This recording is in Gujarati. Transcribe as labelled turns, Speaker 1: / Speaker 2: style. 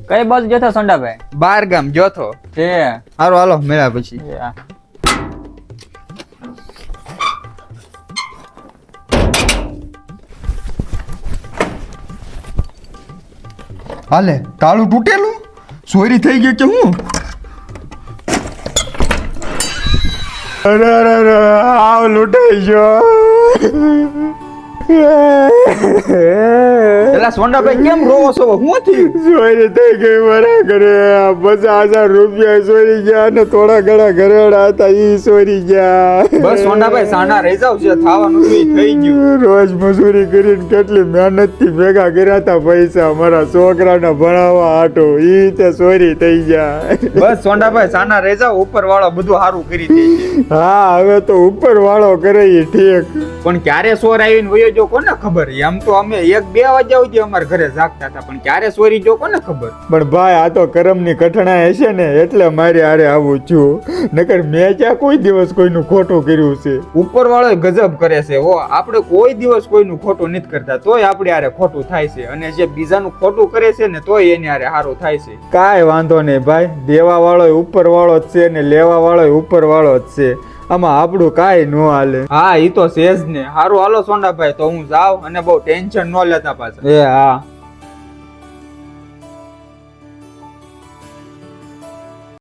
Speaker 1: કઈ બાજુ જતા સંડાભાઈ?
Speaker 2: 12 ગામ જોથો
Speaker 1: છે.
Speaker 2: હારો હાલો મેળા પછી.
Speaker 3: હાલે તાળું તૂટેલું ચોરી થઈ ગઈ કે હું? અરે આવ લૂંટાઈ ગયો.
Speaker 2: એલા સોંડાભાઈ કેમ રોવો છો? શું થયું?
Speaker 3: ચોરી થઈ ગઈ મારા ઘરે. 50,000 રૂપિયા ચોરી ગયા ને થોડા ઘણા ઘરેડા હતા ઈ ચોરી ગયા.
Speaker 2: બસ સોંડાભાઈ સાના રહી જાવ છે, થવાનું તો ઈ થઈ ગયું.
Speaker 3: રોજ મજૂરી કરીને કેટલી મહેનત થી ભેગા કર્યા હતા પૈસા મારા છોકરાને ભણાવવા હાટો, ઈ તે ચોરી થઈ ગયા.
Speaker 2: બસ સોંડાભાઈ સાના રહી જાવ, ઉપર વાળો બધું સારું કરી દેશે.
Speaker 3: હા હવે તો ઉપર વાળો કરે ઈ ઠીક,
Speaker 2: પણ ક્યારે ચોર આવીને વયો જો કોને ખબર? એમ તો અમે 1-2 વાગ્યા સુધી અમારા ઘરે જાગતા હતા, પણ ક્યારે ચોરી જો કોને ખબર?
Speaker 3: પણ ભાઈ આ તો કરમની કઠણાઈ હશે ને એટલે મારે હારે આવું છું, નકર મેં ક્યાં કોઈ દિવસ કોઈનું ખોટું કર્યું છે.
Speaker 2: ઉપર વાળો ગજબ કરે છે હો. આપણે કોઈ દિવસ કોઈનું ખોટું નથી કરતા, તોય આપણે હારે ખોટું થાય છે, અને જે બીજાનું ખોટું કરે છે ને તોય એની હારે સારું થાય છે.
Speaker 3: કાંઈ વાંધો નહીં ભાઈ, દેવા વાળો ઉપર વાળો જ છે ને લેવા વાળો ઉપર વાળો જ છે, આમાં આપણું કાંઈ ન હાલે.
Speaker 2: હા ઈ તો છે જ ને. સારું હાલો સોંડાભાઈ, તો હું જાઉં અને બહુ ટેન્શન ન લેતા પાછા.
Speaker 3: એ હા.